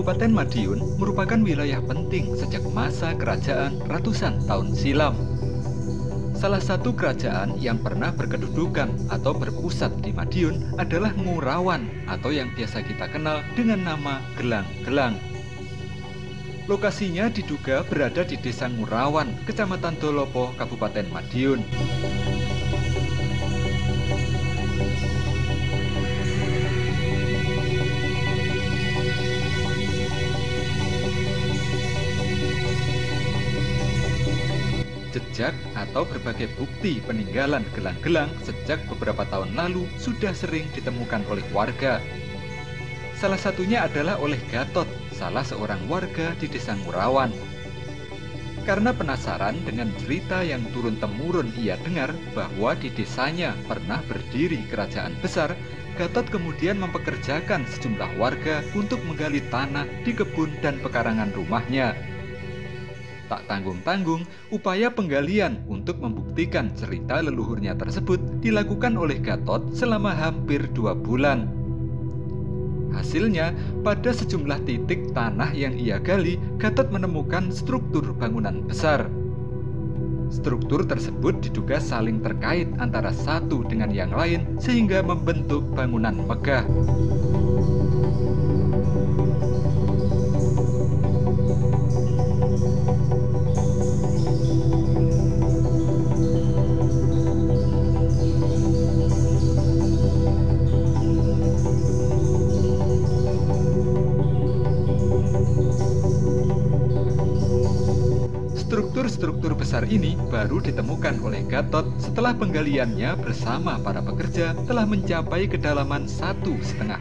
Kabupaten Madiun merupakan wilayah penting sejak masa kerajaan ratusan tahun silam. Salah satu kerajaan yang pernah berkedudukan atau berpusat di Madiun adalah Ngurawan atau yang biasa kita kenal dengan nama Gelang-Gelang. Lokasinya diduga berada di Desa Ngurawan, Kecamatan Dolopo, Kabupaten Madiun. Jejak atau berbagai bukti peninggalan gelang-gelang sejak beberapa tahun lalu sudah sering ditemukan oleh warga. Salah satunya adalah oleh Gatot, salah seorang warga di Desa Ngurawan. Karena penasaran dengan cerita yang turun-temurun ia dengar bahwa di desanya pernah berdiri kerajaan besar, Gatot kemudian mempekerjakan sejumlah warga untuk menggali tanah di kebun dan pekarangan rumahnya. Tak tanggung-tanggung, upaya penggalian untuk membuktikan cerita leluhurnya tersebut dilakukan oleh Gatot selama hampir 2 bulan. Hasilnya, pada sejumlah titik tanah yang ia gali, Gatot menemukan struktur bangunan besar. Struktur tersebut diduga saling terkait antara satu dengan yang lain sehingga membentuk bangunan megah. Struktur besar ini baru ditemukan oleh Gatot setelah penggaliannya bersama para pekerja telah mencapai kedalaman 1,5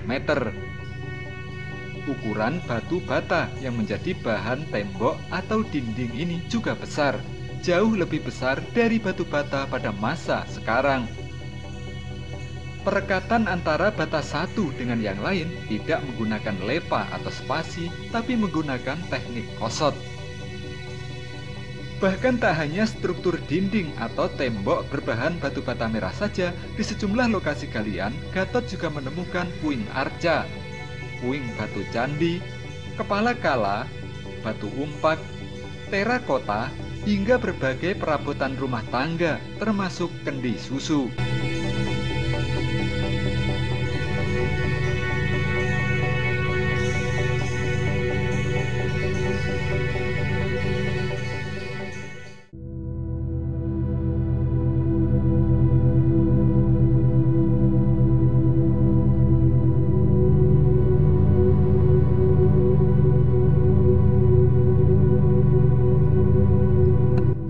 meter. Ukuran batu bata yang menjadi bahan tembok atau dinding ini juga besar, jauh lebih besar dari batu bata pada masa sekarang. Perekatan antara bata satu dengan yang lain tidak menggunakan lepa atau spasi, tapi menggunakan teknik kosot. Bahkan tak hanya struktur dinding atau tembok berbahan batu bata merah saja, di sejumlah lokasi galian, Gatot juga menemukan puing arca, puing batu candi, kepala kala, batu umpak, terakota, hingga berbagai perabotan rumah tangga, termasuk kendi susu.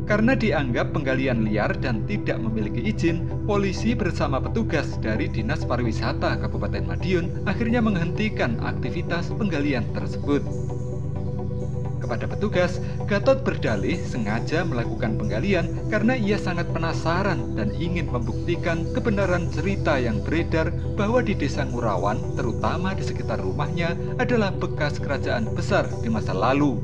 Karena dianggap penggalian liar dan tidak memiliki izin, polisi bersama petugas dari Dinas Pariwisata Kabupaten Madiun akhirnya menghentikan aktivitas penggalian tersebut. Kepada petugas, Gatot berdalih sengaja melakukan penggalian karena ia sangat penasaran dan ingin membuktikan kebenaran cerita yang beredar bahwa di Desa Ngurawan, terutama di sekitar rumahnya, adalah bekas kerajaan besar di masa lalu.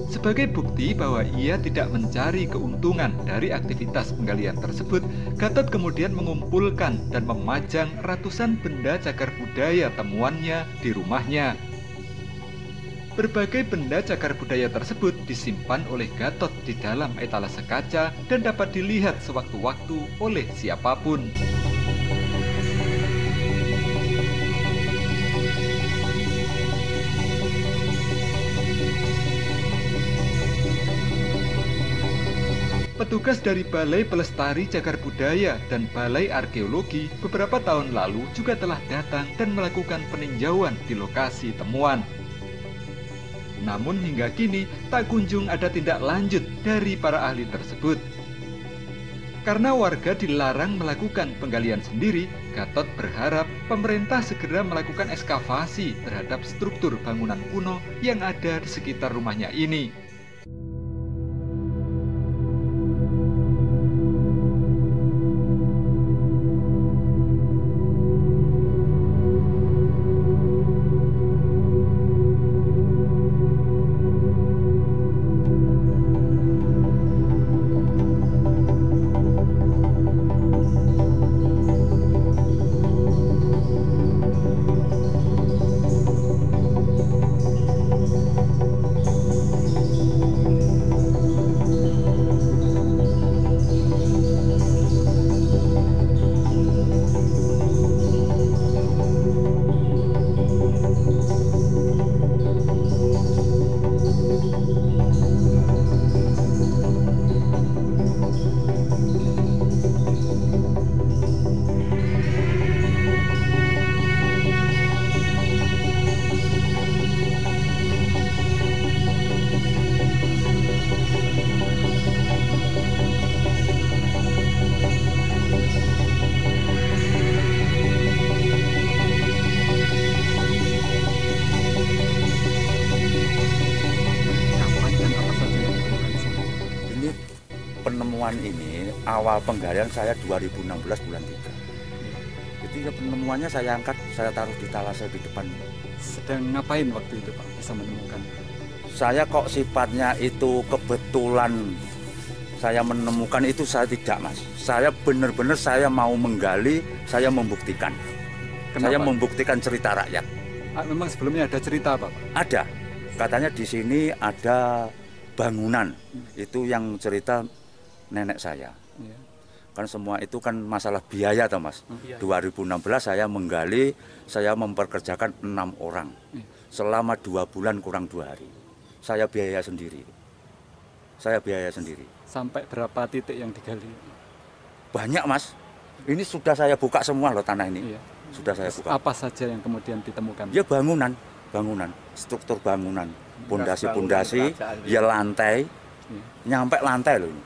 Sebagai bukti bahwa ia tidak mencari keuntungan dari aktivitas penggalian tersebut, Gatot kemudian mengumpulkan dan memajang ratusan benda cagar budaya temuannya di rumahnya. Berbagai benda cagar budaya tersebut disimpan oleh Gatot di dalam etalase kaca dan dapat dilihat sewaktu-waktu oleh siapapun. Petugas dari Balai Pelestari Cagar Budaya dan Balai Arkeologi beberapa tahun lalu juga telah datang dan melakukan peninjauan di lokasi temuan. Namun hingga kini tak kunjung ada tindak lanjut dari para ahli tersebut. Karena warga dilarang melakukan penggalian sendiri, Gatot berharap pemerintah segera melakukan ekskavasi terhadap struktur bangunan kuno yang ada di sekitar rumahnya ini. awal penggalian saya 2016 bulan 3. Jadi ya penemuannya saya angkat, saya taruh di talase di depan. Sedang ngapain waktu itu Pak bisa menemukan? Saya kok sifatnya itu kebetulan saya menemukan itu, saya tidak, Mas. Saya benar-benar saya mau menggali, saya membuktikan. Kenapa? Saya membuktikan cerita rakyat. Memang sebelumnya ada cerita Pak? Ada. Katanya di sini ada bangunan. Itu yang cerita nenek saya. Iya. Kan semua itu kan masalah biaya toh, Mas. 2016 saya menggali, saya memperkerjakan 6 orang. Selama 2 bulan kurang 2 hari. Saya biaya sendiri. Saya biaya sendiri. Sampai berapa titik yang digali? Banyak, Mas. Ini sudah saya buka semua loh tanah ini. Iya. Sudah saya buka. Apa saja yang kemudian ditemukan? Ya bangunan, struktur bangunan, pondasi-pondasi, ya lantai, nyampe lantai loh ini.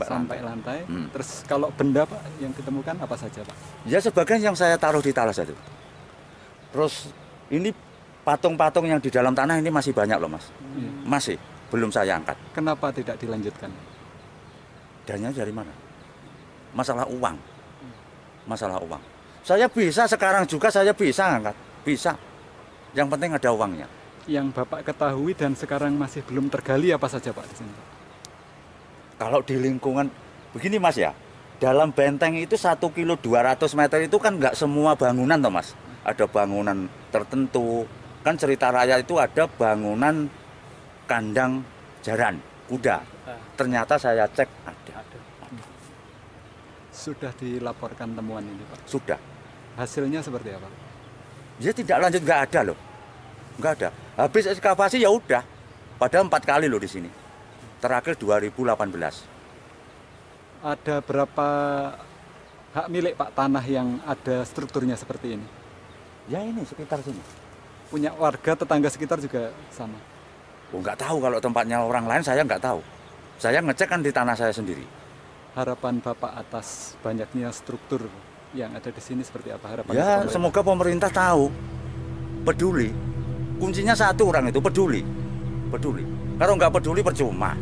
Sampai lantai. Terus kalau benda Pak yang ditemukan apa saja Pak? Ya sebagian yang saya taruh di talas itu. Terus ini patung-patung yang di dalam tanah ini masih banyak loh, Mas. Masih, belum saya angkat. Kenapa tidak dilanjutkan? Dananya dari mana? Masalah uang. Masalah uang. Saya bisa sekarang juga, saya bisa angkat. Bisa. Yang penting ada uangnya. Yang Bapak ketahui dan sekarang masih belum tergali apa saja Pak di sini? Kalau di lingkungan, begini Mas ya, dalam benteng itu 1 kilo 200 meter itu kan nggak semua bangunan toh Mas. Ada bangunan tertentu. Kan cerita rakyat itu ada bangunan kandang jaran, kuda. Ternyata saya cek ada. Sudah dilaporkan temuan ini Pak? Sudah. Hasilnya seperti apa? Ya tidak lanjut, nggak ada loh. Nggak ada. Habis ekskavasi ya udah. Padahal 4 kali loh di sini. Terakhir 2018. Ada berapa hak milik Pak tanah yang ada strukturnya seperti ini? Ya ini sekitar sini. Punya warga tetangga sekitar juga sama? Oh, nggak tahu kalau tempatnya orang lain, saya nggak tahu. Saya ngecek kan di tanah saya sendiri. Harapan Bapak atas banyaknya struktur yang ada di sini seperti apa harapan? Ya semoga pemerintah tahu, peduli. Kuncinya satu, orang itu peduli. Peduli. Kalau nggak peduli percuma.